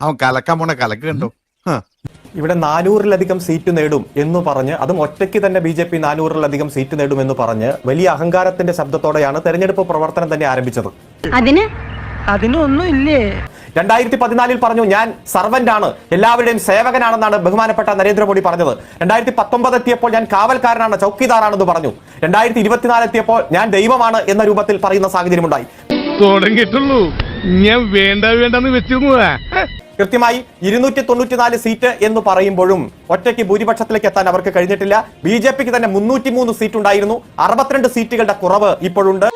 അവൻ കലക്കാൻ പോണ കലക്ക് കണ്ടോ. ഇവിടെ 400-ലധികം സീറ്റ് നേടും എന്ന് പറഞ്ഞ്, അതും ഒറ്റയ്ക്ക് തന്നെ BJP 400-ലധികം സീറ്റ് നേടും എന്ന് പറഞ്ഞ് വലിയ അഹങ്കാരത്തിന്റെ ശബ്ദത്തോടെയാണ് തെരഞ്ഞെടുപ്പ് പ്രവർത്തനം തന്നെ ആരംഭിച്ചത്. അതിനൊന്നും ഇല്ലേ? 2014 പറഞ്ഞു ഞാൻ സർവന്റ് ആണ്, എല്ലാവരുടെയും സേവകനാണെന്നാണ് ബഹുമാനപ്പെട്ട നരേന്ദ്രമോദി പറഞ്ഞത്. 2019 എത്തിയപ്പോൾ ഞാൻ കാവൽക്കാരനാണ്, ചൌക്കിദാറാണെന്ന് പറഞ്ഞു. 2024 എത്തിയപ്പോൾ ഞാൻ ദൈവമാണ് എന്ന രൂപത്തിൽ പറയുന്ന സാഹചര്യമുണ്ടായി. തുടങ്ങിയിട്ടുള്ളൂ, ഞാൻ വേണ്ടെന്ന് വെച്ചിരുന്നതാ. കൃത്യമായി 294 സീറ്റ് എന്ന് പറയുമ്പോഴും ഒറ്റയ്ക്ക് ഭൂരിപക്ഷത്തിലേക്ക് എത്താൻ അവർക്ക് കഴിഞ്ഞിട്ടില്ല. BJPക്ക് തന്നെ 303 സീറ്റ് ഉണ്ടായിരുന്നു. 62 സീറ്റുകളുടെ കുറവ് ഇപ്പോഴുണ്ട്.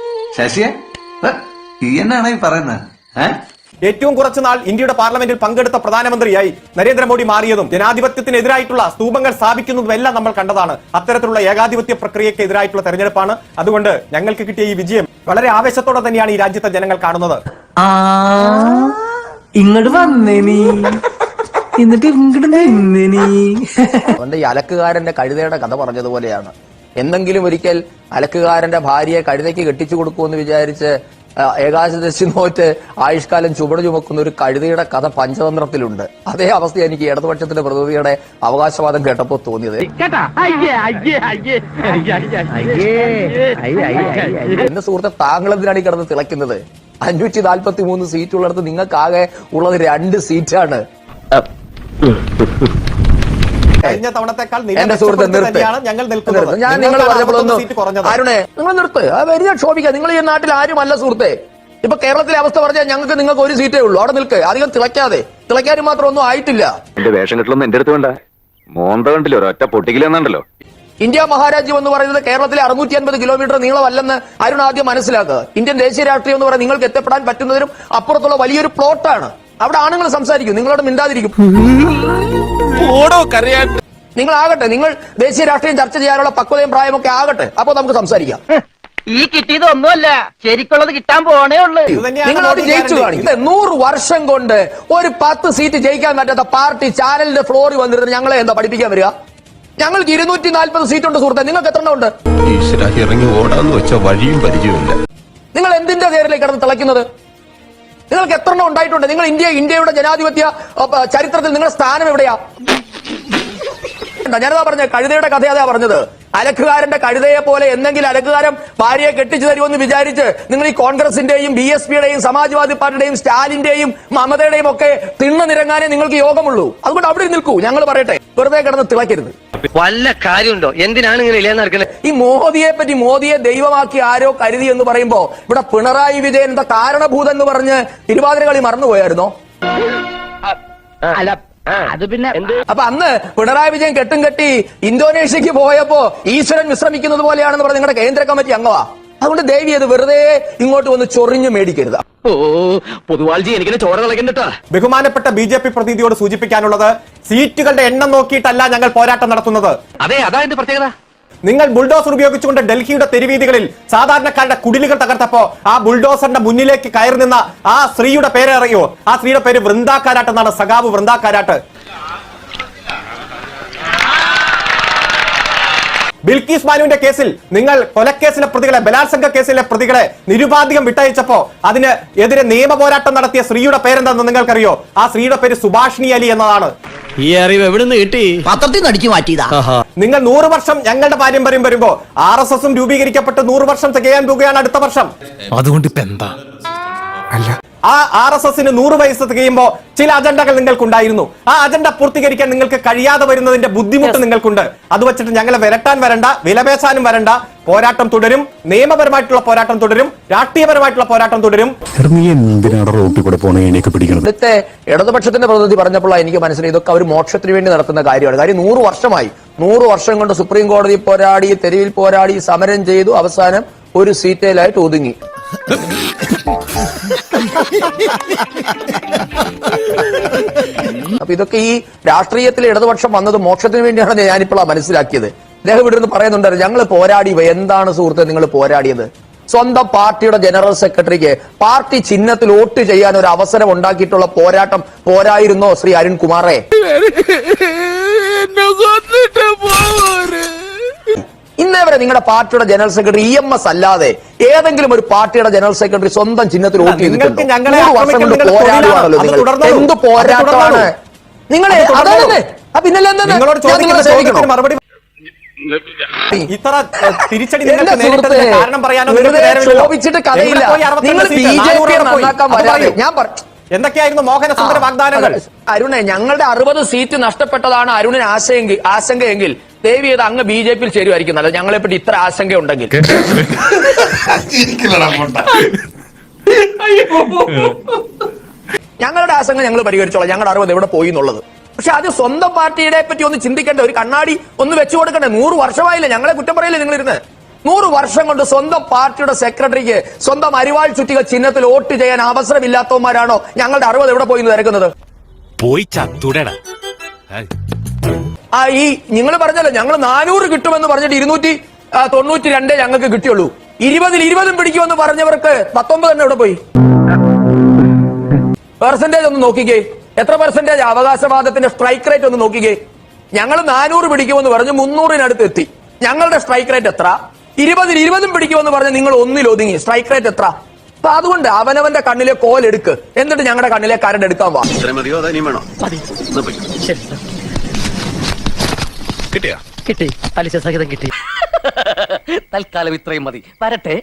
ഏറ്റവും കുറച്ചു നാൾ ഇന്ത്യയുടെ പാർലമെന്റിൽ പങ്കെടുത്ത പ്രധാനമന്ത്രിയായി നരേന്ദ്രമോദി മാറിയതും ജനാധിപത്യത്തിനെതിരായിട്ടുള്ള സ്തൂപങ്ങൾ സ്ഥാപിക്കുന്നതും എല്ലാം നമ്മൾ കണ്ടതാണ്. അത്തരത്തിലുള്ള ഏകാധിപത്യ പ്രക്രിയയ്ക്ക് എതിരായിട്ടുള്ള തെരഞ്ഞെടുപ്പാണ്. അതുകൊണ്ട് ഞങ്ങൾക്ക് കിട്ടിയ ഈ വിജയം വളരെ ആവേശത്തോടെ തന്നെയാണ് ഈ രാജ്യത്തെ ജനങ്ങൾ കാണുന്നത്. ഇങ്ങോട്ട് വന്നേനി, എന്നിട്ട് ഇങ്ങോട്ട് നിന്നേനി. അതുകൊണ്ട് ഈ അലക്കുകാരന്റെ കഴുതയുടെ കഥ പറഞ്ഞതുപോലെയാണ്. എന്തെങ്കിലും ഒരിക്കൽ അലക്കുകാരന്റെ ഭാര്യയെ കഴുതയ്ക്ക് കെട്ടിച്ചു കൊടുക്കുമെന്ന് വിചാരിച്ച് ഏകാദശി നോറ്റ് ആയുഷ്കാലം ചുവട് ചുമക്കുന്ന ഒരു കഴുതയുടെ കഥ പഞ്ചതന്ത്രത്തിലുണ്ട്. അതേ അവസ്ഥ എനിക്ക് ഇടതുപക്ഷത്തിന്റെ പ്രതിനിധിയുടെ അവകാശവാദം കേട്ടപ്പോൾ തോന്നിയത്. എന്റെ സുഹൃത്തെ, താങ്കൾ എന്തിനാണ് ഈ കിടന്ന് തിളയ്ക്കുന്നത്? 543 സീറ്റ് ഉള്ളിടത്ത് നിങ്ങൾക്കാകെ ഉള്ളത് 2 സീറ്റാണ്. കഴിഞ്ഞ തവണത്തെക്കാൾ എന്റെ സുഹൃത്തെ ഞാൻ നിങ്ങൾ പറഞ്ഞപ്പോഴൊന്നും ആരുണേ നിങ്ങൾ നിർത്ത്, വലിയ ക്ഷോഭിക്കുക. നിങ്ങൾ ഈ നാട്ടിൽ ആരുമല്ല സുഹൃത്തെ. ഇപ്പൊ കേരളത്തിലെ അവസ്ഥ പറഞ്ഞാൽ നിങ്ങൾക്ക് 1 സീറ്റേ ഉള്ളൂ. അവിടെ നിൽക്ക്, അധികം തിളയ്ക്കാനും മാത്രം ഒന്നും ആയിട്ടില്ല. എന്റെ വേഷം കെട്ടലൊന്നും എന്റെ അടുത്ത് വേണ്ട. മോന്ത കണ്ടില്ലോ, ഒരൊറ്റ പൊട്ടിക്കില്ലെന്നുണ്ടല്ലോ. ഇന്ത്യ മഹാരാജ്യം എന്ന് പറയുന്നത് കേരളത്തിലെ 650 കിലോമീറ്റർ നീളമല്ലെന്ന് അരുൺ ആദ്യം മനസ്സിലാക്കുക. ഇന്ത്യൻ ദേശീയ രാഷ്ട്രീയം എന്ന് പറയുന്നത് നിങ്ങൾക്ക് എത്തപ്പെടാൻ പറ്റുന്നതിനും അപ്പുറത്തുള്ള വലിയൊരു പ്ലോട്ടാണ്. അവിടെ ആണുങ്ങൾ സംസാരിക്കും, നിങ്ങളോട് മിണ്ടാതിരിക്കും. നിങ്ങളാകട്ടെ, നിങ്ങൾ ദേശീയ രാഷ്ട്രീയം ചർച്ച ചെയ്യാനുള്ള പക്വതയും പ്രായമൊക്കെ ആകട്ടെ, അപ്പൊ നമുക്ക് സംസാരിക്കാം. ഈ കിട്ടിയതൊന്നുമല്ല, ശരിക്കുള്ളത് കിട്ടാൻ പോണേ ഉള്ളൂ. നിങ്ങളോട് ജയിച്ചു കാണിക്കും. 100 വർഷം കൊണ്ട് ഒരു 10 സീറ്റ് ജയിക്കാൻ പറ്റാത്ത പാർട്ടി ചാനലിന്റെ ഫ്ലോറിൽ വന്നിരുന്ന് ഞങ്ങളെ എന്താ പഠിപ്പിക്കാൻ വരിക? ഞങ്ങൾക്ക് 240 സീറ്റ് ഉണ്ട് സുഹൃത്തെ, നിങ്ങൾക്ക് എത്ര ഉണ്ട്? ഇറങ്ങി ഓടാന്ന് വെച്ച വഴിയും പരിചയമില്ല. നിങ്ങൾ എന്തിന്റെ നേരിലേക്ക് കിടന്ന് തിളയ്ക്കുന്നത്? നിങ്ങൾക്ക് എത്ര ഉണ്ടായിട്ടുണ്ട്? നിങ്ങൾ ഇന്ത്യയുടെ ജനാധിപത്യ ചരിത്രത്തിൽ നിങ്ങളുടെ സ്ഥാനം എവിടെയാ? ഞാനതാ പറഞ്ഞ കഴുതയുടെ കഥയതാ പറഞ്ഞത്. അലക്കുകാരന്റെ കഴുതയെ പോലെ എന്തെങ്കിലും അലക്കുകാരൻ ഭാര്യയെ കെട്ടിച്ചു തരുമെന്ന് വിചാരിച്ച് നിങ്ങൾ ഈ കോൺഗ്രസിന്റെയും BSPയുടെയും സമാജ്വാദി പാർട്ടിയുടെയും സ്റ്റാലിന്റെയും മമതയുടെയും ഒക്കെ തിണ്ണനിരങ്ങാനേ നിങ്ങൾക്ക് യോഗമുള്ളൂ. അതുകൊണ്ട് അവിടെ നിൽക്കൂ. ഞങ്ങൾ പറയട്ടെ, വെറുതെ കിടന്ന് തിളക്കരുത്. വല്ല കാര്യമുണ്ടോ? എന്തിനാണ് ഇങ്ങനെ ഇല്ലാന്ന്? ഈ മോദിയെ ദൈവമാക്കി ആരോ കരുതി എന്ന് പറയുമ്പോ ഇവിടെ പിണറായി വിജയൻ എന്താ കാരണഭൂതൻ എന്ന് പറഞ്ഞ് തിരുവാതിര കളി മറന്നുപോയായിരുന്നോ? അല്ല, അത് പിന്നെ അപ്പൊ അന്ന് പിണറായി വിജയൻ കെട്ടും കെട്ടി ഇന്തോനേഷ്യക്ക് പോയപ്പോ ഈശ്വരൻ വിശ്രമിക്കുന്നത് പോലെയാണെന്ന് പറഞ്ഞ് നിങ്ങളുടെ കേന്ദ്ര കമ്മിറ്റി അംഗമാ. അതുകൊണ്ട് ദേവി അത് വെറുതെ ഇങ്ങോട്ട് വന്ന് ചൊറിഞ്ഞു മേടിക്കരുത്. ബഹുമാനപ്പെട്ട BJP പ്രതിനിധിയോട് സൂചിപ്പിക്കാനുള്ളത്, സീറ്റുകളുടെ എണ്ണം നോക്കിയിട്ടല്ല ഞങ്ങൾ പോരാട്ടം നടത്തുന്നത്. അതെ, അതാ എന്റെ പ്രത്യേകത. നിങ്ങൾ ബുൾഡോസർ ഉപയോഗിച്ചുകൊണ്ട് ഡൽഹിയുടെ തെരുവീതികളിൽ സാധാരണക്കാരുടെ കുടിലുകൾ തകർത്തപ്പോ ആ ബുൾഡോസറിന്റെ മുന്നിലേക്ക് കയറി നിന്ന ആ സ്ത്രീയുടെ പേര് അറിയോ? ആ സ്ത്രീയുടെ പേര് വൃന്ദാ കാരാട്ട് എന്നാണ്. സഖാവ് വൃന്ദാ കാരാട്ട്. ബിൽക്കീസ് ബാനുവിന്റെ കേസിൽ നിങ്ങൾ കൊലക്കേസിലെ പ്രതികളെ, ബലാത്സംഗ കേസിലെ പ്രതികളെ നിരുപാധികം വിട്ടയച്ചപ്പോ അതിന് എതിരെ നിയമ പോരാട്ടം നടത്തിയ സ്ത്രീയുടെ പേരെന്താണെന്ന് നിങ്ങൾക്കറിയോ? ആ സ്ത്രീയുടെ പേര് സുഭാഷിണി അലി എന്നതാണ്. ഈ അറിവ് എവിടെ നിന്ന് കിട്ടി? പത്രത്തിൽ നിന്ന് അടിച്ചു മാറ്റിയതാ. നിങ്ങൾ 100 വർഷം ഞങ്ങളുടെ പാരമ്പര്യം വരുമ്പോ RSSും രൂപീകരിക്കപ്പെട്ട് 100 വർഷം തികയാൻ പോകുകയാണ് അടുത്ത വർഷം. അതുകൊണ്ട് ഇപ്പൊ എന്താ? അല്ല, ആ RSSന് 100 വയസ്സ് തികയുമ്പോ ചില അജണ്ടകൾ നിങ്ങൾക്കുണ്ടായിരുന്നു. ആ അജണ്ട പൂർത്തീകരിക്കാൻ നിങ്ങൾക്ക് കഴിയാതെ വരുന്നതിന്റെ ബുദ്ധിമുട്ട് നിങ്ങൾക്കുണ്ട്. അത് വെച്ചിട്ട് ഞങ്ങളെ വിരട്ടാൻ വരണ്ട, വിലപേശാനും വരണ്ട. പോരാട്ടം തുടരും, നിയമപരമായിട്ടുള്ള പോരാട്ടം തുടരും, രാഷ്ട്രീയപരമായിട്ടുള്ള പോരാട്ടം തുടരും. ഇവിടുത്തെ ഇടതുപക്ഷത്തിന്റെ പ്രതിനിധി പറഞ്ഞപ്പോഴാണ് എനിക്ക് മനസ്സിലായി ഇതൊക്കെ അവർ മോക്ഷത്തിന് വേണ്ടി നടത്തുന്ന കാര്യമാണ്. കാര്യം 100 വർഷമായി, 100 വർഷം കൊണ്ട് സുപ്രീം കോടതി പോരാടി, തെരുവിൽ പോരാടി, സമരം ചെയ്തു, അവസാനം ഒരു സീറ്റേലായിട്ട് ഒതുങ്ങി. അപ്പൊ ഇതൊക്കെ ഈ രാഷ്ട്രീയത്തിലെ ഇടതുപക്ഷം വന്നത് മോക്ഷത്തിന് വേണ്ടിയാണെന്ന് ഞാനിപ്പോഴാണ് മനസ്സിലാക്കിയത്. അദ്ദേഹം ഇവിടെ നിന്ന് പറയുന്നുണ്ടായിരുന്നു ഞങ്ങൾ പോരാടി. എന്താണ് സുഹൃത്തെ നിങ്ങൾ പോരാടിയത്? സ്വന്തം പാർട്ടിയുടെ ജനറൽ സെക്രട്ടറിക്ക് പാർട്ടി ചിഹ്നത്തിൽ വോട്ട് ചെയ്യാൻ ഒരു അവസരം ഉണ്ടാക്കിയിട്ടുള്ള പോരാട്ടം പോരായിരുന്നോ ശ്രീ അരുൺകുമാറെ? ഇന്നേ വരെ നിങ്ങളുടെ പാർട്ടിയുടെ ജനറൽ സെക്രട്ടറി EMS അല്ലാതെ ഏതെങ്കിലും ഒരു പാർട്ടിയുടെ ജനറൽ സെക്രട്ടറി സ്വന്തം ചിഹ്നത്തിൽ വോട്ട് ചെയ്തിട്ടുണ്ടോ? ഞങ്ങളെ 100 വർഷം കൊണ്ട് ആക്രമിക്കുന്നത് പോരാടുവാണല്ലോ അത് നിങ്ങൾ. തുടർന്നോളൂ. എന്ത് അത് പോരാട്ടമാണ് തുടർന്നോളൂ. നിങ്ങൾ? അതല്ലേ പിന്നല്ലേ നിങ്ങളോട് ചോദിക്കുന്ന ചോദ്യത്തിന് മറുപടി ഇത്ര തിരിച്ചടി നിങ്ങൾക്ക് നേരിട്ടതിന്റെ കാരണം പറയാനോ നിങ്ങൾക്ക് നേരമില്ലല്ലോ. ശോഭിച്ചിട്ട് കഥയില്ല. എവിടെ പോയി 62 നിങ്ങൾ സീറ്റ്? BJP 400 പോയി. നന്നാക്കാൻ അത് വരാതെ പറയൂ. ഞാൻ എന്തൊക്കെയായിരുന്നു മോഹനസുന്ദര വാഗ്ദാനങ്ങൾ? അരുണെ, ഞങ്ങളുടെ 60 സീറ്റ് നഷ്ടപ്പെട്ടതാണ് അരുണിന് ആശങ്കയെങ്കിൽ ദേവി ചെയ്ത് അങ്ങ് BJP ചേരുമായിരിക്കും നല്ലത്. ഞങ്ങളെ പറ്റി ഇത്ര ആശങ്ക ഉണ്ടെങ്കിൽ. ഞങ്ങളുടെ ആശങ്ക ഞങ്ങൾ പരിഹരിച്ചോളാം. ഞങ്ങളുടെ 60 എവിടെ പോയി എന്നുള്ളത്. പക്ഷെ അത് സ്വന്തം പാർട്ടിയുടെ പറ്റി ഒന്ന് ചിന്തിക്കേണ്ട, ഒരു കണ്ണാടി ഒന്ന് വെച്ചു കൊടുക്കണ്ടേ? 100 വർഷമായില്ലേ? ഞങ്ങളെ കുറ്റം പറയില്ലേ നിങ്ങളിരുന്ന്? 100 വർഷം കൊണ്ട് സ്വന്തം പാർട്ടിയുടെ സെക്രട്ടറിക്ക് സ്വന്തം അരിവാൾ ചുറ്റിക ചിഹ്നത്തിൽ വോട്ട് ചെയ്യാൻ അവസരമില്ലാത്തവന്മാരാണോ ഞങ്ങളുടെ 60 എവിടെ പോയി തിരക്കുന്നത്? പോയി ചത്തുടടാ. ഈ നിങ്ങൾ പറഞ്ഞല്ലോ ഞങ്ങൾ 400 കിട്ടുമെന്ന് പറഞ്ഞിട്ട് 292 ഞങ്ങൾക്ക് കിട്ടിയുള്ളൂ. 20-ൽ 20 പിടിക്കുമെന്ന് പറഞ്ഞവർക്ക് 19 തന്നെ എവിടെ പോയി? പെർസെന്റേജ് ഒന്ന് നോക്കിക്കേ. എത്ര പെർസെന്റേജ് അവകാശവാദത്തിന്റെ സ്ട്രൈക്ക് റേറ്റ് ഒന്ന് നോക്കിക്കേ. ഞങ്ങൾ 400 പിടിക്കുമെന്ന് പറഞ്ഞ് 300-നടുത്ത് എത്തി. ഞങ്ങളുടെ സ്ട്രൈക്ക് റേറ്റ് എത്ര? 20-ൽ 20 പിടിക്കുമെന്ന് പറഞ്ഞ് നിങ്ങൾ 1-ൽ ഒതുങ്ങി. സ്ട്രൈക്ക് റേറ്റ് എത്ര? അപ്പൊ അതുകൊണ്ട് അവനവന്റെ കണ്ണിലെ കോലെടുക്ക്, എന്നിട്ട് ഞങ്ങളുടെ കണ്ണിലെ കരട് എടുക്കാൻ വാ. കിട്ടിയാ? കിട്ടി, പലിശ സഹിതം കിട്ടി. തൽക്കാലം ഇത്രയും മതി. വരട്ടെ.